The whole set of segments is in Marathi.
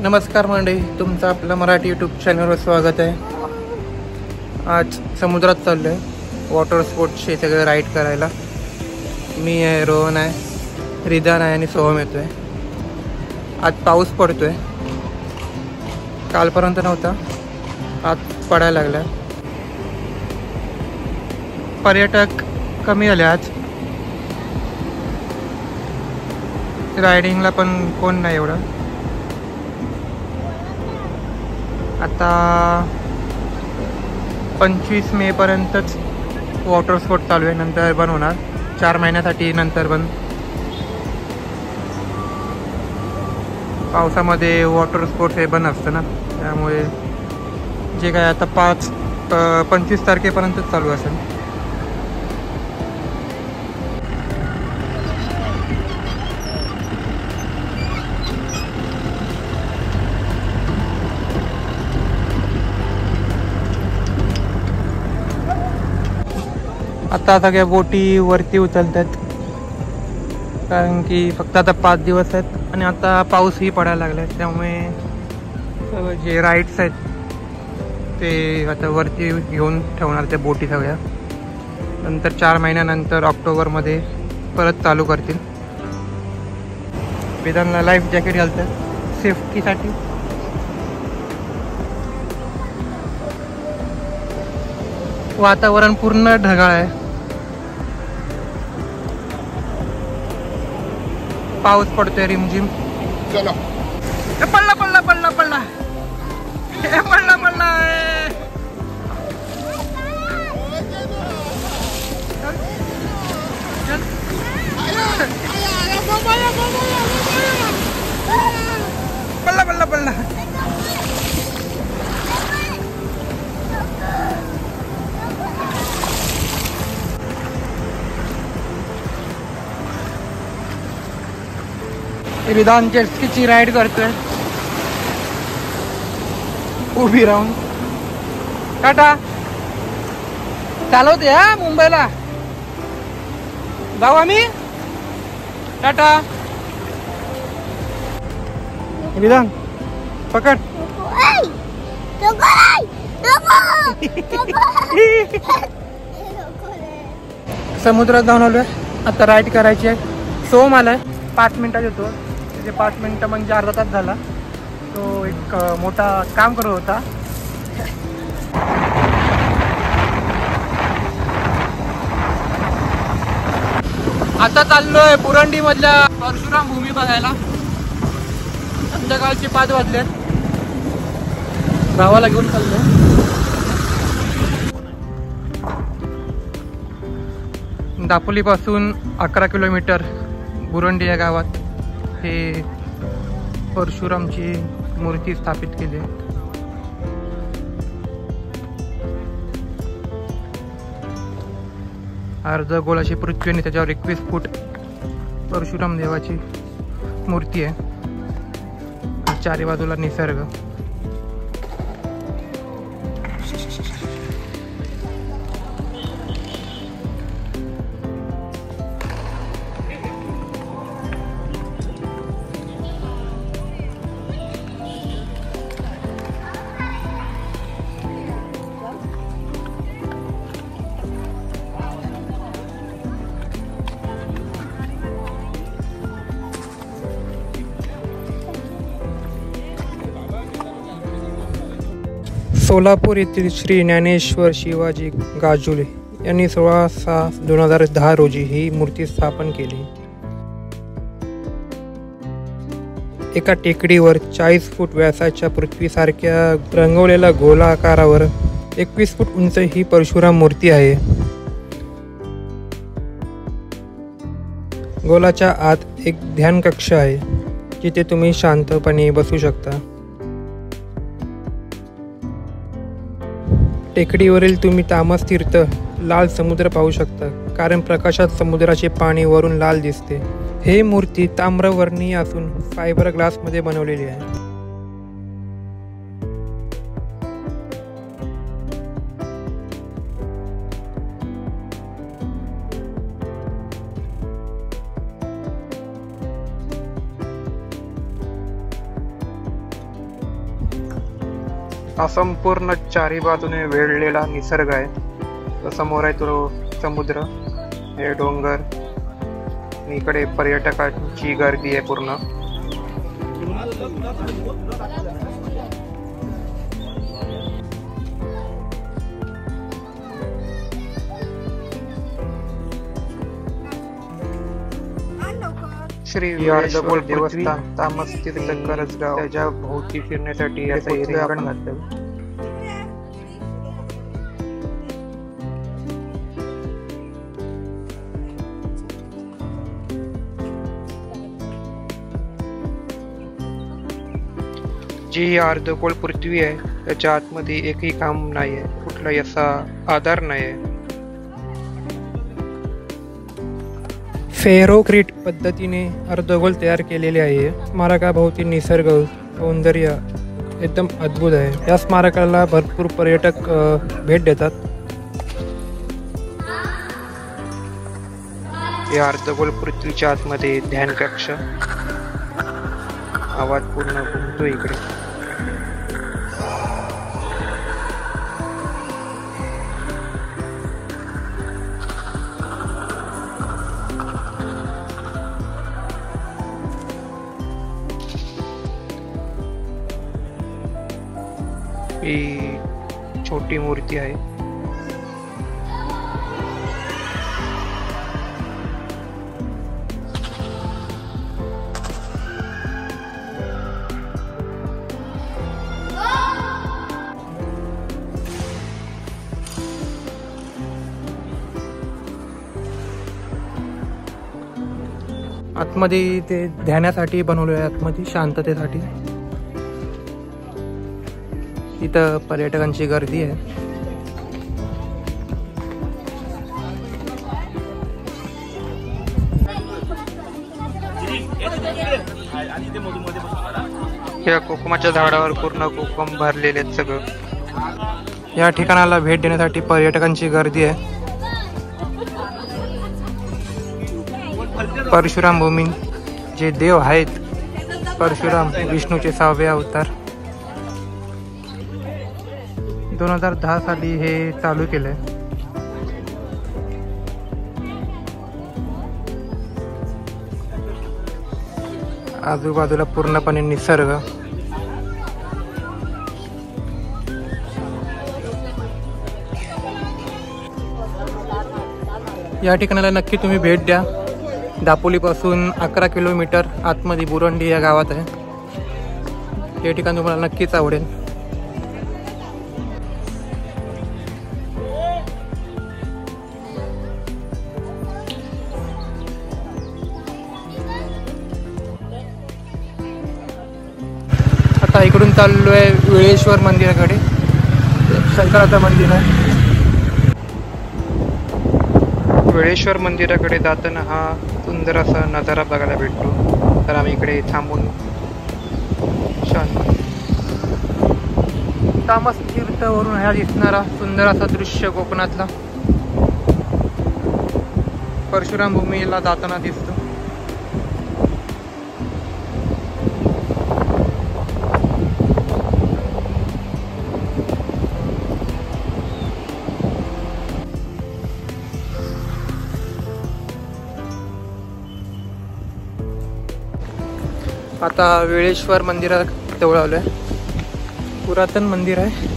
नमस्कार मंडळी, तुमचं आपलं मराठी यूट्यूब चॅनलवर स्वागत आहे. आज समुद्रात चाललो आहे वॉटर स्पोर्ट्सचे सगळे राईड करायला. मी आहे, रोहन आहे, रिदान आहे आणि सोहम येतो आहे. आज पाऊस पडतो आहे, कालपर्यंत नव्हता, आज पडायला लागला. पर्यटक कमी आले आज, रायडिंगला पण कोण नाही एवढं. आता 25 मे पर्यंतच वॉटर स्पोर्ट चालू आहे, नंतर बंद होणार. 4 महिन्यासाठी नंतर बंद. पावसामध्ये वॉटर स्पोर्ट हे बंद असतं ना, त्यामुळे जे काय आता 25 तारखेपर्यंतच चालू असेल. आता सगळ्या बोटी वरती उचलतात, कारण की फक्त आता 5 दिवस आहेत आणि आता पाऊसही पडायला लागला आहे. त्यामुळे जे राईड्स आहेत ते आता वरती घेऊन ठेवणार त्या बोटी सगळ्या. नंतर 4 महिन्यानंतर ऑक्टोबरमध्ये परत चालू करतील. विधानला लाईफ जॅकेट घालतात सेफ्टीसाठी. वातावरण पूर्ण ढगाळ आहे, पाऊस पडतोय रिमझिम. चलो, पडला पडला पडला पडला पडला पडला. पडला पडला पडला. विधान जेटस्कीची राईड करतोय उभी राहून. टाटा, चालवते हा, मुंबईला जाऊ आम्ही. टाटा. विधान पकड. समुद्रात जाऊन आलोय, आता राईड करायची आहे. सोम आलाय, 5 मिनिटात येतो. 5 मिनिटं म्हणजे अर्धा तास झाला. तो एक मोठा काम करत होता. आता चाललोय पुरंडी मधल्या परशुराम भूमी बघायला. संध्याकाळचे 5 वाजले, भावाला घेऊन चाललोय. दापोली पासून 11 किलोमीटर बुरंडी या गावात हे परशुरामची मूर्ती स्थापित केली. अर्ध गोलाची पृथ्वी आणि त्याच्यावर 21 फूट परशुराम देवाची मूर्ती आहे. चारी बाजूला निसर्ग. सोलापूर येथील श्री ज्ञानेश्वर शिवाजी गाजुले यांनी 16/6/2010 रोजी ही मूर्ती स्थापन केली. एका टेकडीवर 40 फूट व्यासाच्या पृथ्वीसारख्या रंगवलेल्या गोलाकारावर 21 फूट उंच ही परशुराम मूर्ती आहे. गोलाच्या आत एक ध्यान कक्ष आहे, जिथे तुम्ही शांतपणे बसू शकता. टेकडीवरील तुम्ही तामस तीर्थ लाल समुद्र पाहू शकता, कारण प्रकाशात समुद्राचे पाणी वरून लाल दिसते. हे मूर्ती ताम्रवर्णीय असून फायबर ग्लासमध्ये बनवलेली आहे. हा संपूर्ण चारी बाजूने वेढलेला निसर्ग आहे. समोर आहे तो समुद्र, हे डोंगर, आणि इकडे पर्यटकांची गर्दी आहे पूर्ण. श्री अर्धगोल देवस्थान, तामस तीर्थ करंजगाव, त्याच्या भोवती फिरण्यासाठी असा एरिया आपण घातलं. जी अर्धगोल पृथ्वी आहे त्याच्या आतमध्ये एकही काम नाही आहे, कुठलाही असा आधार नाही आहे. फेरोक्रीट पद्धतीने अर्धगोल तयार केलेले आहे. स्मारकाभोवती निसर्ग सौंदर्य एकदम अद्भुत आहे. या स्मारकाला भरपूर पर्यटक भेट देतात. या अर्धगोल पृथ्वीच्या आतमध्ये ध्यान कक्ष, आवाज पूर्ण घुमतो इकडे. ही छोटी मूर्ती आहे. आतमध्ये ते ध्यानासाठी बनवले आहे, आतमध्ये शांततेसाठी. इथं पर्यटकांची गर्दी आहे. या कोकमाच्या झाडावर पूर्ण कोकम भरलेले आहेत सगळं. या ठिकाणाला भेट देण्यासाठी पर्यटकांची गर्दी आहे. परशुराम भूमी, जे देव आहेत परशुराम, विष्णूचे 6वे अवतार. 2010 साली हे चालू केलंय. आजूबाजूला पूर्णपणे निसर्ग. या ठिकाणाला नक्की तुम्ही भेट द्या. दापोलीपासून 11 किलोमीटर आतमध्ये बुरंडी या गावात आहे. हे ठिकाण तुम्हाला नक्कीच आवडेल. आता इकडून चाललो आहे वेळेश्वर मंदिराकडे. शंकराचं मंदिर आहे. वेळेश्वर मंदिराकडे जाताना हा सुंदर असा नजारा बघायला भेटतो. तर आम्ही इकडे थांबून तामस तीर्थवरून हा दिसणारा सुंदर असा दृश्य कोकणातला परशुराम भूमीला जाताना दिसतो. आता वेळेश्वर मंदिरात जवळ आलोय. पुरातन मंदिर आहे,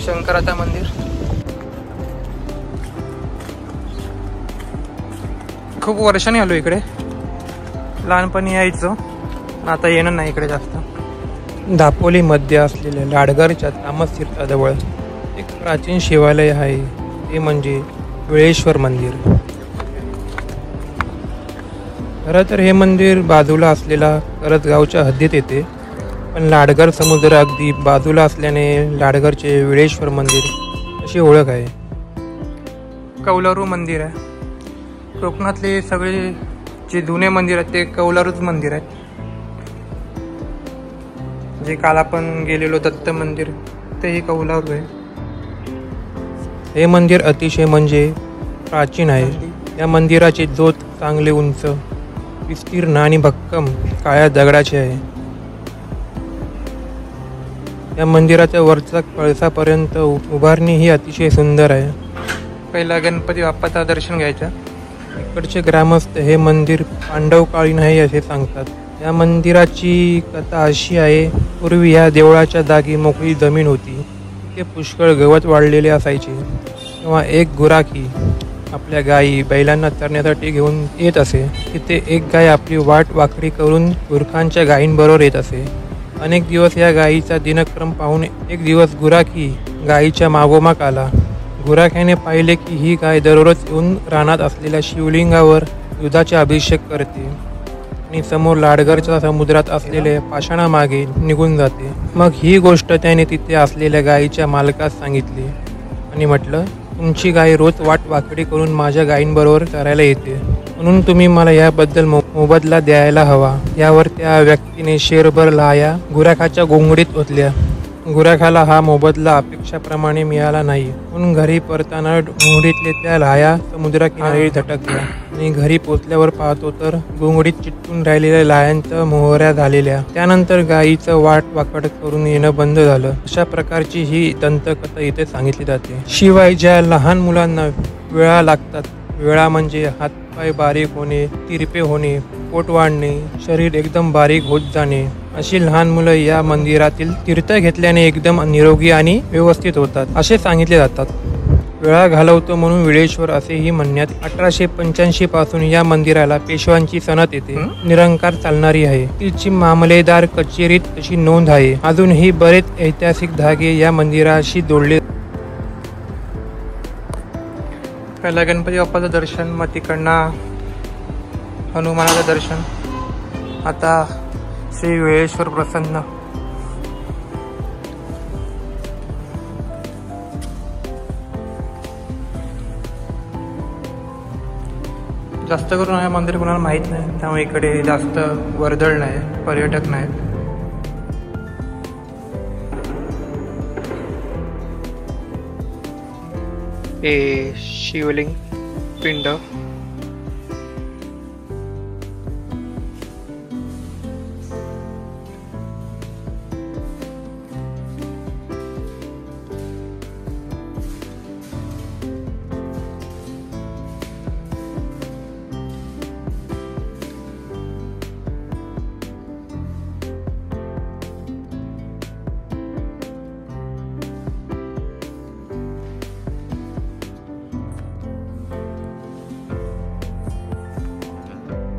शंकराचं मंदिर. खूप वर्षांनी आलो इकडे. लहानपणी यायचो, आता येणं नाही इकडे जास्त. दापोली मध्ये असलेल्या लाडघरच्या तामस तीर्थाजवळ एक प्राचीन शिवालय आहे, ते म्हणजे वेळेश्वर मंदिर. खरं तर हे मंदिर बाजूला असलेला करंजगावच्या हद्दीत येते, पण लाडघर समुद्र अगदी बाजूला असल्याने लाडघरचे वेळेश्वर मंदिर अशी ओळख आहे. कौलारू मंदिर आहे. कोकणातले सगळे जे जुने मंदिर आहेत ते कौलारूच मंदिर आहेत. जे काल आपण गेलेलो दत्त मंदिर तेही कौलारू आहे. हे मंदिर अतिशय म्हणजे प्राचीन आहे. या मंदिराची ज्योत चांगले उंच, विस्तीर्ण आणि भक्कम काळ्या दगडाचे आहे. या मंदिराच्या वरच्या कळसापर्यंत उभारणी ही अतिशय सुंदर आहे. पहिला गणपती बाप्पाचं दर्शन घ्यायचं. इकडचे ग्रामस्थ हे मंदिर पांडवकालीन आहे असे सांगतात. या मंदिराची कथा अशी आहे, पूर्वी या देवळाच्या जागी मोकळी जमीन होती. ते पुष्कळ गवत वाढलेले असायचे. तेव्हा एक गुराखी आपल्या गायी बैलांना चरण्यासाठी घेऊन येत असे. तिथे एक गाय आपली वाट वाकडी करून गुरखांच्या गायींबरोबर येत असे. अनेक दिवस या गायीचा दिनक्रम पाहून एक दिवस गुराखी गायीच्या मागोमाग आला. गुराख्याने पाहिले की ही गाय दररोज येऊन रानात असलेल्या शिवलिंगावर दुधाचे अभिषेक करते आणि समोर लाडगरच्या समुद्रात असलेल्या पाषाणामागे निघून जाते. मग ही गोष्ट त्याने तिथे असलेल्या गायीच्या मालकास सांगितली आणि म्हटलं, तुमची गाय रोज वाट वाकडी करून माझ्या गायींबरोबर चरायला येते, म्हणून तुम्ही मला याबद्दल मोबदला द्यायला हवा. यावर त्या व्यक्तीने शेरभर लाया गुराखाच्या घोंगडीत ओतल्या. गुराखाला हा मोबदला अपेक्षाप्रमाणे मिळाला नाही, म्हणून घरी परताना घोंगडीतले त्या लाया समुद्राकिनारी झटकल्या आणि घरी पोचल्यावर पाहतो तर घोंगडीत चिटकून राहिलेल्या लायांच्या मोहऱ्या झालेल्या. त्यानंतर गायीचं वाट वाकड करून येणं बंद झालं. अशा प्रकारची ही दंतकथा इथे सांगितली जाते. शिवाय ज्या लहान मुलांना वेळा लागतात, वेळा म्हणजे हातपाय बारीक होणे, तिरपे होणे, पोट वाढणे, शरीर एकदम बारीक होत जाणे, अशी लहान मुलं या मंदिरातील तीर्थ घेतल्याने एकदम निरोगी आणि व्यवस्थित होतात असे सांगितले जातात. वेळा घालवतो म्हणून वेळेश्वर असेही म्हणण्यात. 1885 पासून या मंदिराला पेशवांची सनत येते निरंकार चालणारी आहे. तिची मामलेदार कचेरीत तशी नोंद आहे. अजूनही बरेच ऐतिहासिक धागे या मंदिराशी जोडले. पहिला गणपती बाप्पाचं दर्शन, मग तिकडनं हनुमानाचं दर्शन, आता श्री वेळेश्वर प्रसन्न. जास्त करून हे मंदिर कोणाला माहीत नाही, त्यामुळे इकडे जास्त वर्दळ नाही, पर्यटक नाहीत. हे शिवलिंग पिंड.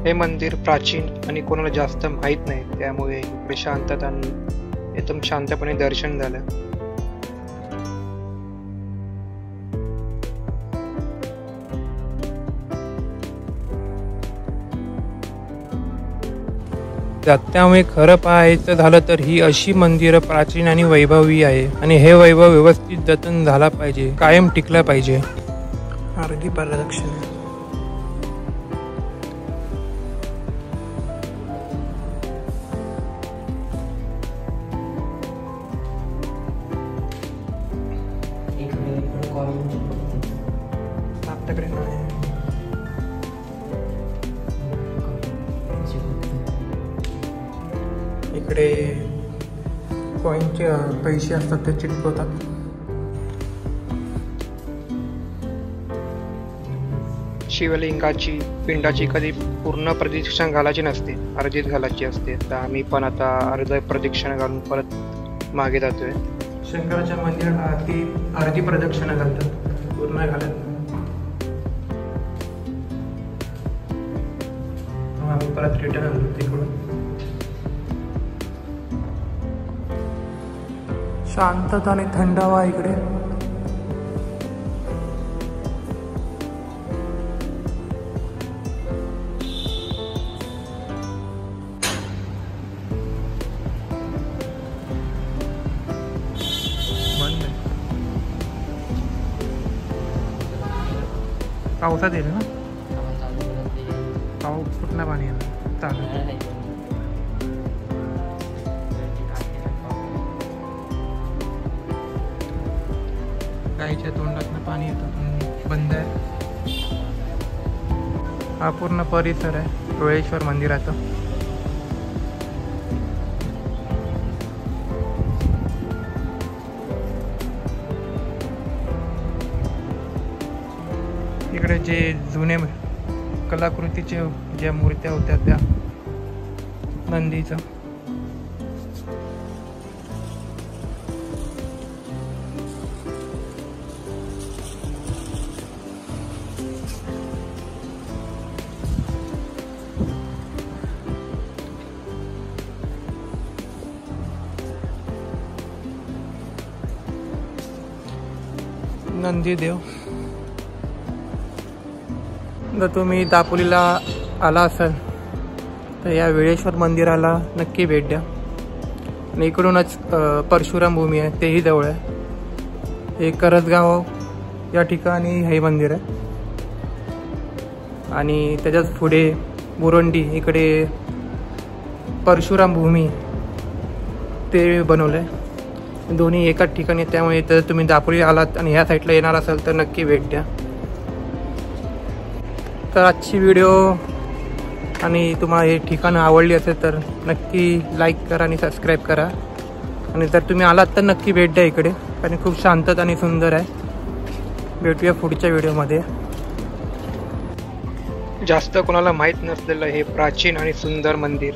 हे मंदिर प्राचीन आणि कोणाला जास्त माहीत नाही, त्यामुळे इकडे शांतता एकदम शांतपणे दर्शन झालं. त्यामुळे खरं पाहायचं झालं तर ही अशी मंदिरं प्राचीन आणि वैभवी आहे आणि हे वैभव व्यवस्थित जतन झाला पाहिजे, कायम टिकला पाहिजे. अर्धी प्रदक्षिणा. आपल्याकडे नाही. इकडे कॉईनचे पैसे असतात ते चिटकवतात. शिवलिंगाची पिंडाची कधी पूर्ण प्रदक्षिणा घालायची नसते, अर्धीच घालायची असते. तर आम्ही पण आता अर्ध प्रदक्षिणा घालून परत मागे जातोय. शंकराच्या मंदिरात अर्धी प्रदक्षिणा घालतात, पूर्ण घालत. आम्ही परत रिटर्न आलो तिकडून. शांतता आणि थंडावा इकडे. पावसात येईल ना, पाऊस कुठला पाणी येणार चालू. गाईच्या तोंडातनं पाणी येतं, बंद आहे. हा पूर्ण परिसर आहे वेळेश्वर मंदिराचा. इकडे जे जुने कलाकृतीचे ज्या मूर्त्या होत्या त्या नंदीचं. नंदीदेव. जर तुम्ही दापोलीला आला असाल तर या वेळेश्वर मंदिराला नक्की भेट द्या. आणि इकडूनच परशुराम भूमी आहे तेही जवळ आहे. हे करसगाव या ठिकाणी हे मंदिर आहे आणि त्याच्याच पुढे बुरंडी इकडे परशुराम भूमी ते बनवलं आहे. दोन्ही एकाच ठिकाणी. त्यामुळे तर तुम्ही दापोली आलात आणि ह्या साईडला येणार असाल तर नक्की भेट द्या. तर आजची व्हिडिओ आणि तुम्हाला हे ठिकाणं आवडली असेल तर नक्की लाईक करा आणि सबस्क्राईब करा. आणि जर तुम्ही आलात तर नक्की भेट द्या इकडे, कारण खूप शांतत आणि सुंदर आहे. भेटूया पुढच्या व्हिडिओमध्ये. जास्त कोणाला माहीत नसलेलं हे प्राचीन आणि सुंदर मंदिर